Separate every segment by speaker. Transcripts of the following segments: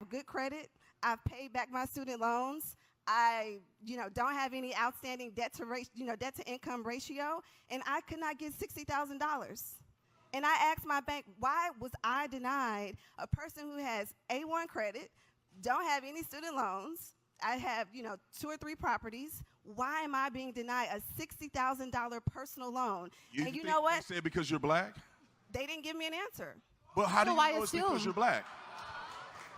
Speaker 1: good credit. I've paid back my student loans. I, don't have any outstanding debt to income ratio, and I could not get $60,000. And I asked my bank, why was I denied a person who has A1 credit, don't have any student loans, I have, 2 or 3 properties. Why am I being denied a $60,000 personal loan? And you know what?
Speaker 2: They said because you're black?
Speaker 1: They didn't give me an answer.
Speaker 2: Well, how do you know it's because you're black?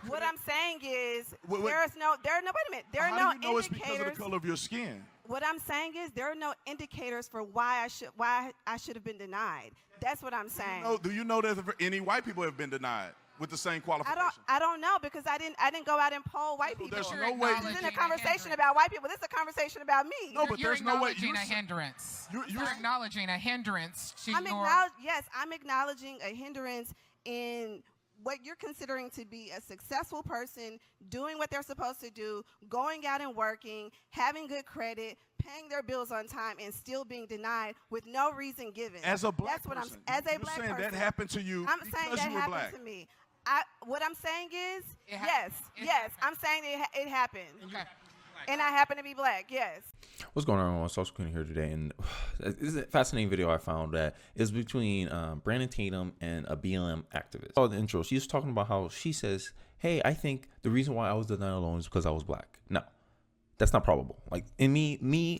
Speaker 1: What I'm saying is,
Speaker 2: wait a minute.
Speaker 1: There are no
Speaker 2: How do you know it's
Speaker 1: indicators.
Speaker 2: because of the color of your skin?
Speaker 1: What I'm saying is, there are no indicators for why I should have been denied. That's what I'm saying.
Speaker 2: Do you know that any white people have been denied with the same qualifications?
Speaker 1: I don't know, because I didn't go out and poll white people.
Speaker 2: There's no way.
Speaker 1: This isn't a conversation about white people. This is a conversation about me.
Speaker 2: No, but there's no way.
Speaker 3: You're acknowledging a hindrance. You're acknowledging a hindrance to
Speaker 1: Yes, I'm acknowledging a hindrance in what you're considering to be a successful person, doing what they're supposed to do, going out and working, having good credit, paying their bills on time, and still being denied with no reason given.
Speaker 2: As a black person,
Speaker 1: as a black person,
Speaker 2: that happened to you
Speaker 1: I'm saying
Speaker 2: because
Speaker 1: that
Speaker 2: you were
Speaker 1: happened
Speaker 2: black.
Speaker 1: to me. What I'm saying is, yes, I'm saying it happened.
Speaker 3: Okay.
Speaker 1: And I happen to be black, yes.
Speaker 4: What's going on social screen here today? And this is a fascinating video I found that is between Brandon Tatum and a BLM activist. Oh, the intro. She's talking about how she says, hey, I think the reason why I was denied a loan is because I was black. No, that's not probable. Like in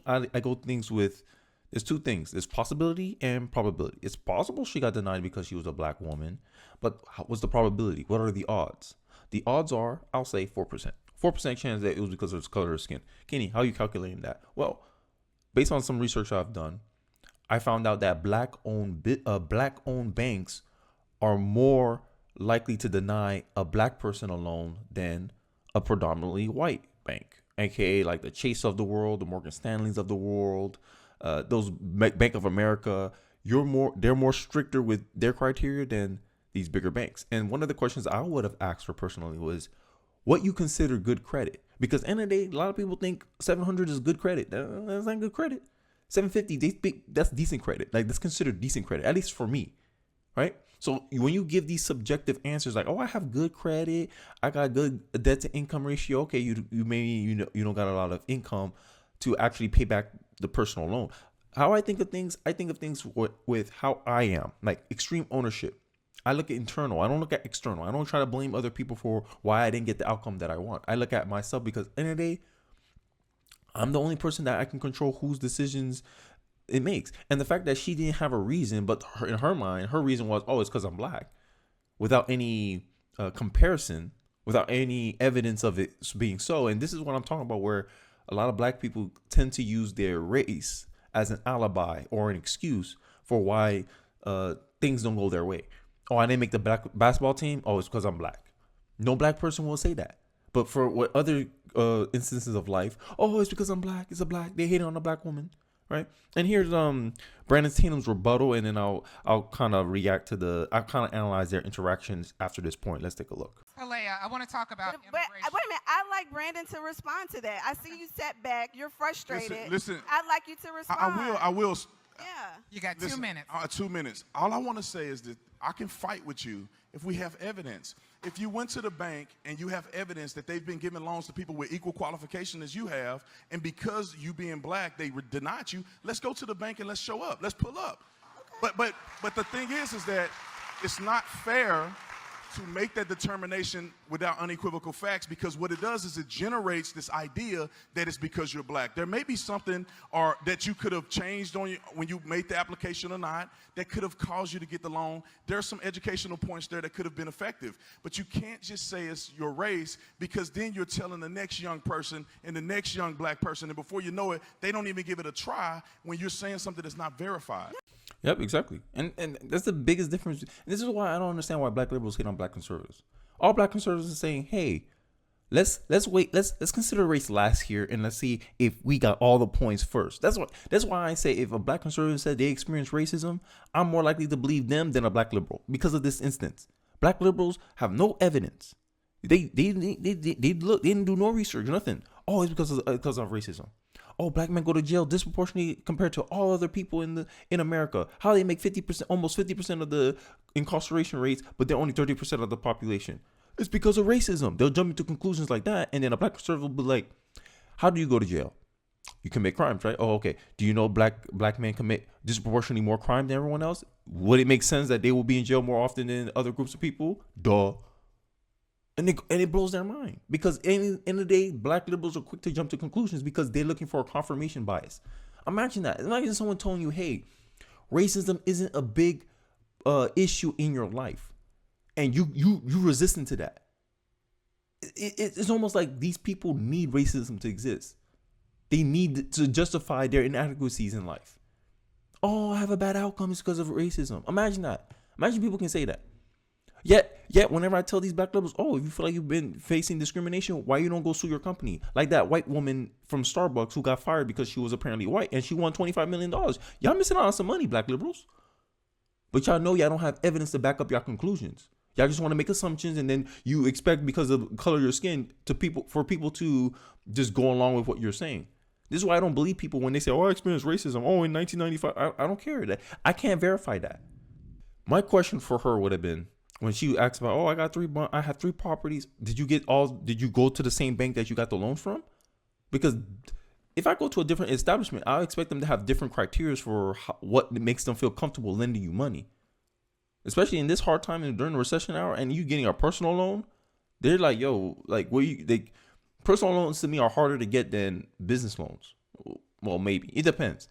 Speaker 4: I go things with, there's 2 things. There's possibility and probability. It's possible she got denied because she was a black woman, but what's the probability? What are the odds? The odds are, I'll say 4%. 4% chance that it was because of his color of skin. Kenny, how are you calculating that? Well, based on some research I've done, I found out that black-owned banks are more likely to deny a black person a loan than a predominantly white bank, aka like the Chase of the world, the Morgan Stanleys of the world, those Bank of America. They're more stricter with their criteria than these bigger banks. And one of the questions I would have asked her personally was, what you consider good credit? Because end of the day, a lot of people think 700 is good credit. That's not good credit. 750, that's decent credit. Like, that's considered decent credit, at least for me, right? So when you give these subjective answers, like, oh, I have good credit, I got good debt to income ratio. Okay, you don't got a lot of income to actually pay back the personal loan. How I think of things with how I am, like extreme ownership. I look at internal. I don't look at external. I don't try to blame other people for why I didn't get the outcome that I want. I look at myself because at the end of the day, I'm the only person that I can control whose decisions it makes. And the fact that she didn't have a reason, but in her mind, her reason was, oh, it's because I'm black, without any comparison, without any evidence of it being so. And this is what I'm talking about, where a lot of black people tend to use their race as an alibi or an excuse for why things don't go their way. Oh, I didn't make the black basketball team. Oh, it's because I'm black. No black person will say that. But for what other instances of life, oh, it's because I'm black. It's a black. They hate on a black woman, right? And here's Brandon Tatum's rebuttal, and then I'll kind of I'll kind of analyze their interactions after this point. Let's take a look.
Speaker 3: Alea, I want to talk about
Speaker 1: But wait a minute. I'd like Brandon to respond to that. I see you sat back. You're frustrated.
Speaker 2: Listen.
Speaker 1: I'd like you to respond.
Speaker 2: I will.
Speaker 1: Yeah.
Speaker 3: You got 2 minutes.
Speaker 2: 2 minutes. All I want to say is that I can fight with you if we have evidence. If you went to the bank and you have evidence that they've been giving loans to people with equal qualification as you have, and because you being black, they denied you, let's go to the bank and let's show up. Let's pull up. Okay. But the thing is that it's not fair to make that determination without unequivocal facts, because what it does is it generates this idea that it's because you're black. There may be something or that you could have changed on you when you made the application or not that could have caused you to get the loan. There are some educational points there that could have been effective, but you can't just say it's your race, because then you're telling the next young person and the next young black person, and before you know it, they don't even give it a try when you're saying something that's not verified.
Speaker 4: Yep, exactly. And that's the biggest difference. And this is why I don't understand why black liberals hate on black conservatives. All black conservatives are saying, hey, let's wait, let's consider race last here, and let's see if we got all the points first. That's why I say if a black conservative said they experience racism, I'm more likely to believe them than a black liberal because of this instance. Black liberals have no evidence. They didn't do no research, nothing. Oh, it's because of racism. Oh, black men go to jail disproportionately compared to all other people in America. How they make 50%, almost 50% of the incarceration rates, but they're only 30% of the population. it's because of racism. They'll jump into conclusions like that. And then a black conservative will be like, how do you go to jail? You commit crimes, right? Oh, okay. Do you know black men commit disproportionately more crime than everyone else? Would it make sense that they will be in jail more often than other groups of people? Duh. And it blows their mind, because in the day, black liberals are quick to jump to conclusions because they're looking for a confirmation bias. Imagine that. Imagine someone telling you, hey, racism isn't a big issue in your life, and you resistant to that. It's almost like these people need racism to exist. They need to justify their inadequacies in life. Oh, I have a bad outcome, it's because of racism. Imagine that. Imagine people can say that. Yet, whenever I tell these black liberals, oh, if you feel like you've been facing discrimination, why you don't go sue your company? Like that white woman from Starbucks who got fired because she was apparently white and she won $25 million. Y'all missing out on some money, black liberals. But y'all know y'all don't have evidence to back up your conclusions. Y'all just want to make assumptions, and then you expect, because of the color of your skin, for people to just go along with what you're saying. This is why I don't believe people when they say, oh, I experienced racism. Oh, in 1995. I don't care. That I can't verify that. My question for her would have been, when she asked about, oh, I have 3 properties. Did you go to the same bank that you got the loans from? Because if I go to a different establishment, I expect them to have different criteria for what makes them feel comfortable lending you money. Especially in this hard time and during the recession hour, and you getting a personal loan, they're like, yo, like, personal loans to me are harder to get than business loans. Well, maybe it depends.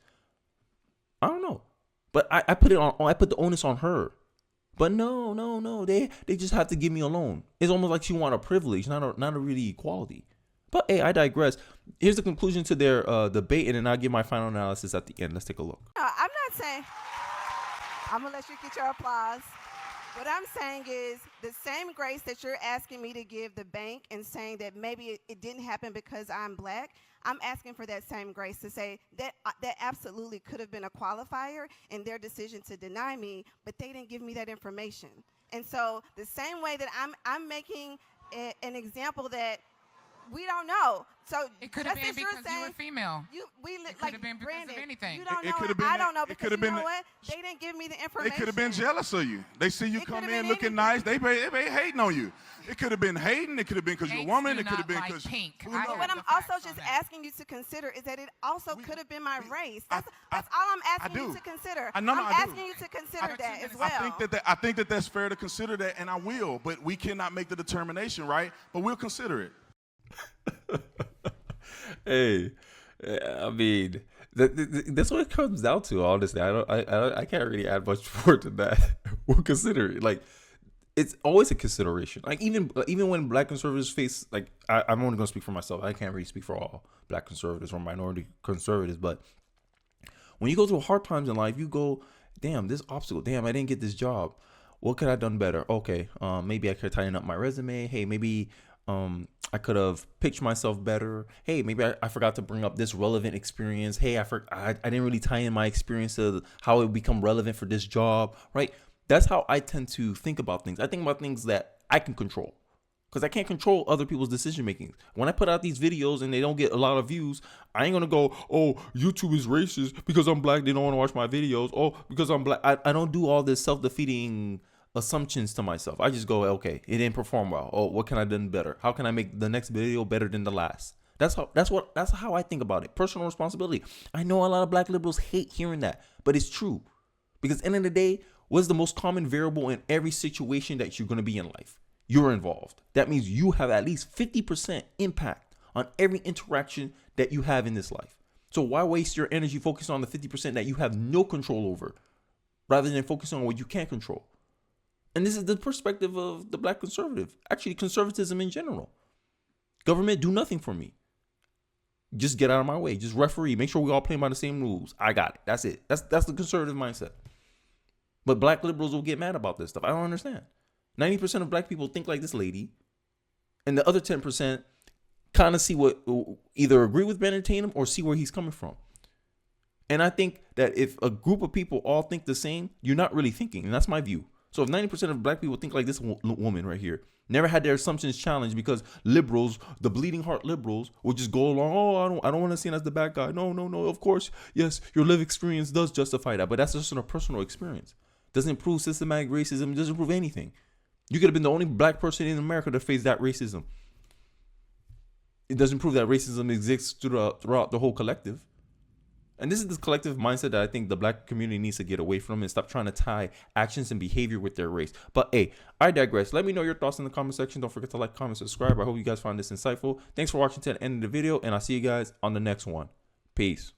Speaker 4: I don't know, but I put the onus on her. But no, they just have to give me a loan. It's almost like she want a privilege, not a really equality. But hey, I digress. Here's the conclusion to their debate, and then I'll give my final analysis at the end. Let's take a look.
Speaker 1: No, I'm not saying. I'm going to let you get your applause. What I'm saying is the same grace that you're asking me to give the bank and saying that maybe it didn't happen because I'm black, I'm asking for that same grace to say that that absolutely could have been a qualifier in their decision to deny me, but they didn't give me that information. And so the same way that I'm making an example that we don't know. So
Speaker 3: it could have been because you were female. It could have been because
Speaker 1: Brandon,
Speaker 3: of anything.
Speaker 1: You don't know. I don't know, because you know what? They didn't give me the information.
Speaker 2: They could have been jealous of you. They see you come in looking nice. They hating on you. It could have been hating. It could have been because you're a woman. It could have been because
Speaker 3: pink.
Speaker 1: But what I'm also just asking you to consider is that it also could have been my race. That's all I'm asking you to consider. I'm asking you to consider that as well.
Speaker 2: I think that that's fair to consider that, and I will. But we cannot make the determination, right? But we'll consider it.
Speaker 4: Hey, I mean, that's what it comes down to. Honestly, I can't really add much more to that. We'll consider it. Like, it's always a consideration. Like, even when black conservatives face, like, I'm only gonna speak for myself. I can't really speak for all black conservatives or minority conservatives. But when you go through hard times in life, you go, damn, this obstacle. Damn, I didn't get this job. What could I have done better? Okay, maybe I could tighten up my resume. Hey, maybe I could have pitched myself better. Hey, maybe I forgot to bring up this relevant experience. Hey, I didn't really tie in my experience to how it would become relevant for this job, right? That's how I tend to think about things. I think about things that I can control, because I can't control other people's decision making. When I put out these videos and they don't get a lot of views, I ain't gonna go, oh, YouTube is racist because I'm black, they don't want to watch my videos. Oh, because I'm black. I don't do all this self-defeating assumptions to myself. I just go, okay, it didn't perform well. Oh, what can I do better? How can I make the next video better than the last? That's how I think about it. Personal responsibility. I know a lot of black liberals hate hearing that, but it's true. Because at the end of the day, what's the most common variable in every situation that you're going to be in life? You're involved. That means you have at least 50% impact on every interaction that you have in this life. So why waste your energy focusing on the 50% that you have no control over, rather than focusing on what you can't control? And this is the perspective of the black conservative. Actually, conservatism in general. Government, do nothing for me. Just get out of my way. Just referee. Make sure we all playing by the same rules. I got it. That's it. That's the conservative mindset. But black liberals will get mad about this stuff. I don't understand. 90% of black people think like this lady, and the other 10% kind of see what, either agree with Brandon Tatum or see where he's coming from. And I think that if a group of people all think the same, you're not really thinking. And that's my view. So if 90% of black people think like this woman right here, never had their assumptions challenged because liberals, the bleeding heart liberals, will just go along, oh, I don't want to see him as the bad guy. No, of course, yes, your lived experience does justify that. But that's just a personal experience. Doesn't prove systematic racism, doesn't prove anything. You could have been the only black person in America to face that racism. It doesn't prove that racism exists throughout the whole collective. And this is the collective mindset that I think the black community needs to get away from and stop trying to tie actions and behavior with their race. But hey, I digress. Let me know your thoughts in the comment section. Don't forget to like, comment, subscribe. I hope you guys found this insightful. Thanks for watching to the end of the video, and I'll see you guys on the next one. Peace.